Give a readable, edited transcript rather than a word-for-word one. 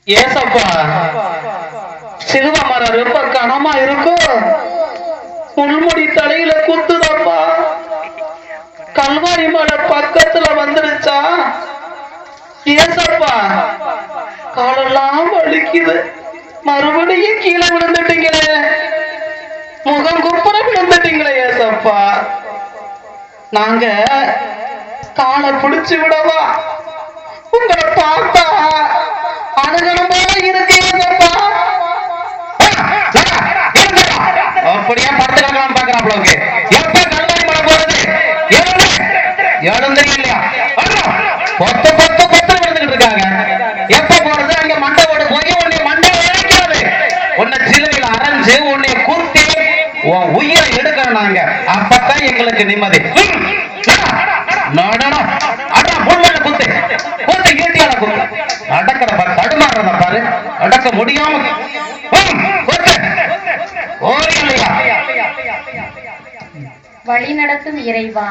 ஏசப்பா சிலுவ மரம் ரொம்ப கனமா இருக்கும். முள்முடி தலையில குத்துதப்பா. கல்வாரி மலை பக்கத்துல வந்துருச்சா ஏசப்பா, காலெல்லாம் வலிக்குது. மறுபடியும் கீழே விழுந்துட்டீங்களே, முகம் குப்புற விழுந்துட்டீங்களே ஏசப்பா. நாங்க காலை பிடிச்சு விடவா? உங்களை பார்த்தா அனுகணம் போல இருக்கு ஏசப்பா. அப்படியே படுத்துக்கலாம் பாக்குறாப்ல. எப்ப கல்வாரி மலை போறது எழுந்தே இல்லையா? கொத்து கொத்து கொத்து விழுந்துட்டு இருக்காங்க. எப்ப போறது? அங்க மண்டவோடு போய் உன்னை மண்டை இழைக்கிறது, உன்னை சிலுவையில் அரைஞ்சு உன்னை குத்தி உன் உயிரை எடுக்கிறோம் நாங்க. அப்பதான் எங்களுக்கு நிம்மதி. அடக்கிற பாரு, தடுமாறத பாரு, அடக்க முடியாம வழி நடத்தும் இறைவா,